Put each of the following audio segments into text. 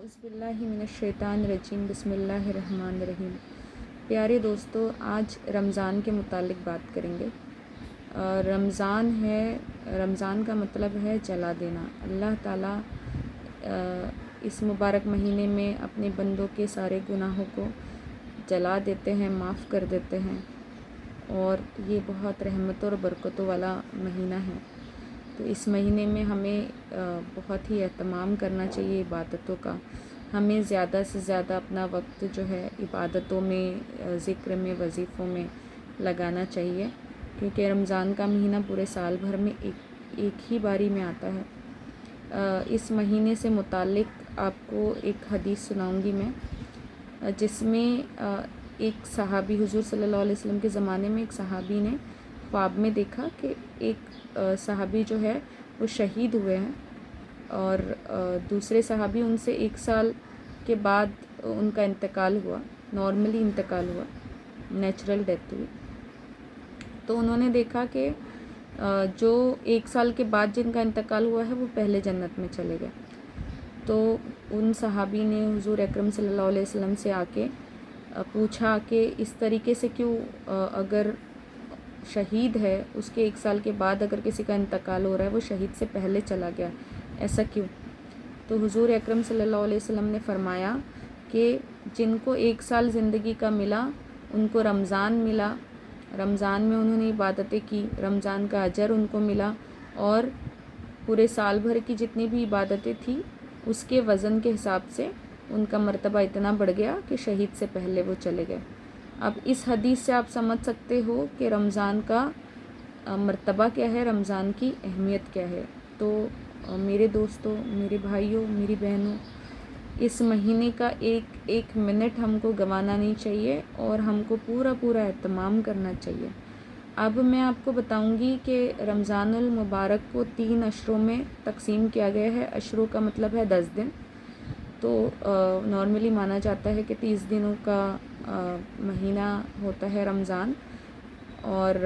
औज़ बिल्लाहि मिनश्शैतानिर्रजीम बिस्मिल्लाहिर्रहमानिर्रहीम। प्यारे दोस्तों, आज रमज़ान के मुतालिक बात करेंगे। रमज़ान का मतलब है जला देना। अल्लाह ताला इस मुबारक महीने में अपने बंदों के सारे गुनाहों को जला देते हैं, माफ़ कर देते हैं, और ये बहुत रहमतों और बरकतों वाला महीना है। तो इस महीने में हमें बहुत ही एहतमाम करना चाहिए इबादतों का। हमें ज़्यादा से ज़्यादा अपना वक्त जो है इबादतों में, ज़िक्र में, वज़ीफ़ों में लगाना चाहिए, क्योंकि रमज़ान का महीना पूरे साल भर में एक ही बारी में आता है। इस महीने से मुताल्लिक़ आपको एक हदीस सुनाऊंगी मैं, जिसमें एक सहाबी, हुज़ूर सल्लल्लाहु अलैहि वसल्लम के ज़माने में एक सहाबी ने ख्वाब में देखा कि एक सहाबी जो है वो शहीद हुए हैं, और दूसरे सहाबी उनसे 1 साल के बाद उनका इंतकाल हुआ, नॉर्मली इंतकाल हुआ, नेचुरल डेथ हुई। तो उन्होंने देखा कि जो 1 साल के बाद जिनका इंतकाल हुआ है वो पहले जन्नत में चले गए। तो उन सहाबी ने हुज़ूर अकरम सल्लल्लाहु अलैहि वसल्लम से आके पूछा कि इस तरीके से क्यों, अगर शहीद है उसके 1 साल के बाद अगर किसी का इंतकाल हो रहा है, वो शहीद से पहले चला गया, ऐसा क्यों? तो हुज़ूर अकरम सल्लल्लाहु अलैहि वसल्लम ने फरमाया कि जिनको 1 साल ज़िंदगी का मिला उनको रमज़ान मिला, रमज़ान में उन्होंने इबादतें की, रमज़ान का अजर उनको मिला, और पूरे साल भर की जितनी भी इबादतें थी उसके वज़न के हिसाब से उनका मर्तबा इतना बढ़ गया कि शहीद से पहले वो चले गए। अब इस हदीस से आप समझ सकते हो कि रमज़ान का मर्तबा क्या है, रमज़ान की अहमियत क्या है। तो मेरे दोस्तों, मेरे भाइयों, मेरी बहनों, इस महीने का एक एक मिनट हमको गंवाना नहीं चाहिए और हमको पूरा एहतमाम करना चाहिए। अब मैं आपको बताऊंगी कि रमज़ानुल मुबारक को 3 अशरों में तकसीम किया गया है। अशरों का मतलब है 10 दिन। तो नॉर्मली माना जाता है कि 30 दिनों का महीना होता है रमज़ान, और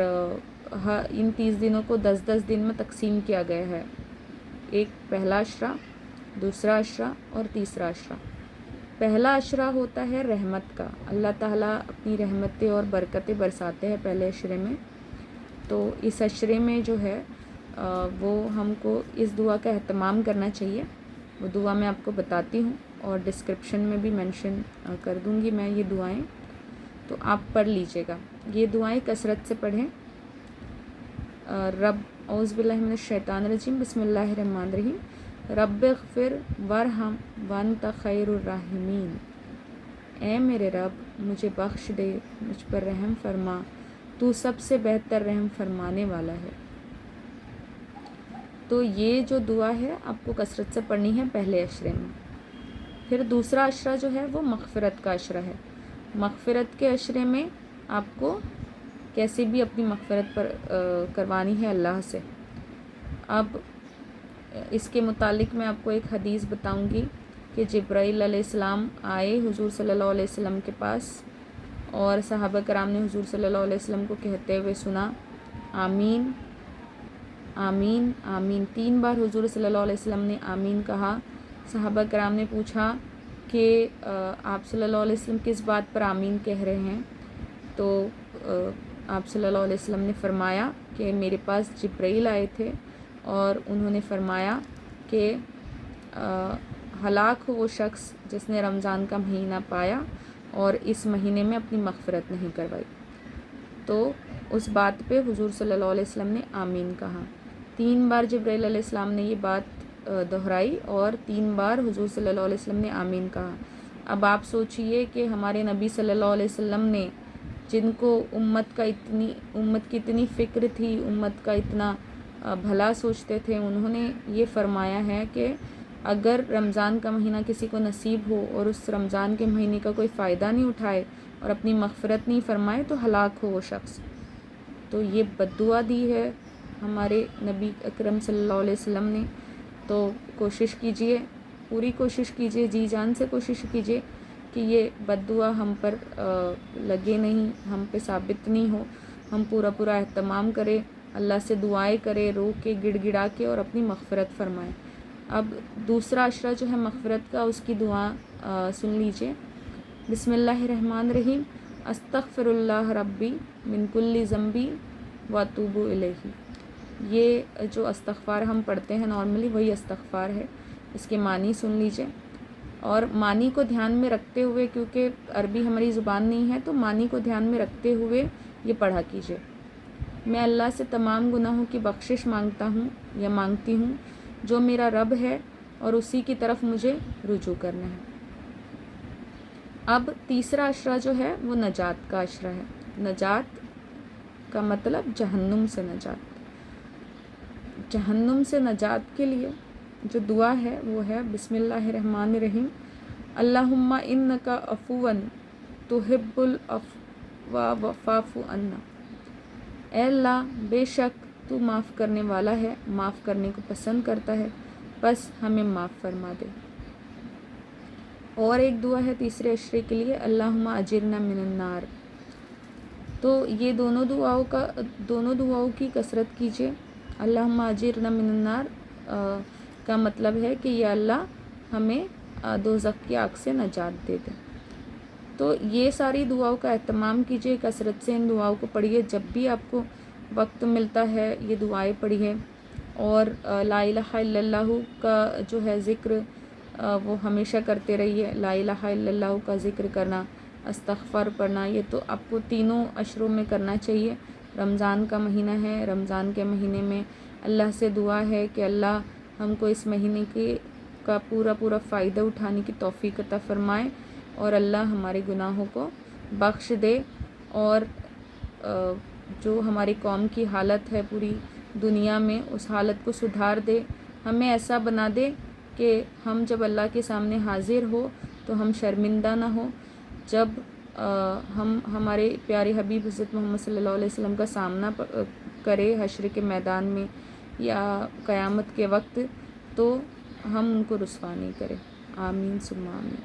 इन 30 दिनों को 10-10 दिन में तकसीम किया गया है। एक पहला अशरा, दूसरा अशरा और तीसरा अशरा। पहला अशरा होता है रहमत का। अल्लाह ताला अपनी रहमतें और बरकतें बरसाते हैं पहले अशरे में। तो इस अशरे में जो है वो हमको इस दुआ का एहतमाम करना चाहिए। वो दुआ मैं आपको बताती हूँ और डिस्क्रिप्शन में भी मेंशन कर दूँगी मैं ये दुआएं, तो आप पढ़ लीजिएगा। ये दुआएं कसरत से पढ़ें। रब औज़ बिल्लाहि मिनश शैतानिर रजीम बिस्मिल्लाहिर्रहमानिर्रहीम। रब्बिग़फ़िर वरहम वअन्त खैरुर राहिमीन। ऐ मेरे रब, मुझे बख्श दे, मुझ पर रहम फरमा, तू सबसे बेहतर रहम फरमाने वाला है। तो ये जो दुआ है आपको कसरत से पढ़नी है पहले अशरे में। फिर दूसरा अशरा जो है वो मग़फ़िरत का अशरा है। मग़फ़िरत के अशरे में आपको कैसे भी अपनी मग़फ़िरत पर करवानी है अल्लाह से। अब इसके मुतालिक मैं आपको एक हदीस बताऊंगी कि जिब्राईल अलैहिस्सलाम आए हुज़ूर सल्लल्लाहु अलैहि वसल्लम के पास, और सहाबा कराम ने हुज़ूर सल्लल्लाहु अलैहि वसल्लम को कहते हुए सुना, आमीन आमीन आमीन। 3 बार हुज़ूर सल्लल्लाहु अलैहि वसल्लम ने आमीन कहा। सहाबा कराम ने पूछा कि आप सल्लल्लाहु अलैहि वसल्लम किस बात पर आमीन कह रहे हैं? तो आप सल्लल्लाहु अलैहि वसल्लम ने फरमाया कि मेरे पास जिब्राईल आए थे और उन्होंने फरमाया कि हलाक हो वो शख्स जिसने रमज़ान का महीना पाया और इस महीने में अपनी मग़फ़िरत नहीं करवाई। तो उस बात पे हुज़ूर सल्लल्लाहु अलैहि वसल्लम ने आमीन कहा। 3 बार जिब्राईल अलैहिस्सलाम ने ये बात दोहराई और 3 बार हुज़ूर सल्लल्लाहु अलैहि वसल्लम ने आमीन कहा। अब आप सोचिए कि हमारे नबी सल्लल्लाहु अलैहि वसल्लम ने, जिनको उम्मत की इतनी फ़िक्र थी, उम्मत का इतना भला सोचते थे, उन्होंने ये फ़रमाया है कि अगर रमज़ान का महीना किसी को नसीब हो और उस रमज़ान के महीने का कोई फ़ायदा नहीं उठाए और अपनी मग़फ़िरत नहीं फ़रमाए तो हलाक हो वो शख्स। तो ये बद्दुआ दी है हमारे नबी अकरम सल्लल्लाहु अलैहि वसल्लम ने। तो कोशिश कीजिए, पूरी कोशिश कीजिए, जी जान से कोशिश कीजिए कि ये बद्दुआ हम पर लगे नहीं, हम पे साबित नहीं हो। हम पूरा एहतमाम करें, अल्लाह से दुआएं करें, रो के, गिड़गिड़ा के, और अपनी मग़फ़िरत फ़रमाएँ। اب دوسرا عشرہ جو ہے مغفرت کا، اس کی دعا سن لیجئے۔ بسم اللہ الرحمن الرحیم، استغفر اللہ ربی من کل ذنبی واتوب الیہ۔ یہ جو استغفار ہم پڑھتے ہیں نارملی، وہی استغفار ہے، اس کے معنی سن لیجئے اور معنی کو دھیان میں رکھتے ہوئے، کیونکہ عربی ہماری زبان نہیں ہے تو معنی کو دھیان میں رکھتے ہوئے یہ پڑھا کیجئے۔ میں اللہ سے تمام گناہوں کی بخشش مانگتا ہوں یا مانگتی ہوں جو میرا رب ہے، اور اسی کی طرف مجھے رجوع کرنا ہے۔ اب تیسرا عشرہ جو ہے وہ نجات کا عشرہ ہے۔ نجات کا مطلب جہنم سے نجات۔ جہنم سے نجات کے لیے جو دعا ہے وہ ہے بسم اللہ الرحمن الرحیم، اللہم انکا عفو تحب العفو فاعف عنا۔ اے اللہ، بے شک تو معاف کرنے والا ہے، معاف کرنے کو پسند کرتا ہے، بس ہمیں معاف فرما دے۔ اور ایک دعا ہے تیسرے عشرے کے لیے، اللہم اجرنا من النار۔ تو یہ دونوں دعاؤں کی کثرت کیجیے۔ اللہم اجرنا من النار کا مطلب ہے کہ یا اللہ ہمیں دوزخ کی آگ سے نجات دے دے۔ تو یہ ساری دعاؤں کا اہتمام کیجیے، کثرت سے ان دعاؤں کو پڑھیے، جب بھی آپ کو وقت ملتا ہے یہ دعائیں پڑھیے، اور لا الہ الا اللہ کا جو ہے ذکر وہ ہمیشہ کرتے رہیے۔ لا الہ الا اللہ کا ذکر کرنا، استغفار پڑھنا، یہ تو آپ کو تینوں عشروں میں کرنا چاہیے۔ رمضان کا مہینہ ہے، رمضان کے مہینے میں اللہ سے دعا ہے کہ اللہ ہم کو اس مہینے کا پورا فائدہ اٹھانے کی توفیق عطا فرمائے، اور اللہ ہمارے گناہوں کو بخش دے، اور جو ہماری قوم کی حالت ہے پوری دنیا میں اس حالت کو سدھار دے، ہمیں ایسا بنا دے کہ ہم جب اللہ کے سامنے حاضر ہو تو ہم شرمندہ نہ ہو، جب ہم ہمارے پیارے حبیب حضرت محمد صلی اللہ علیہ وسلم کا سامنا کرے حشر کے میدان میں یا قیامت کے وقت، تو ہم ان کو رسوا نہیں کریں۔ آمین ثم آمین۔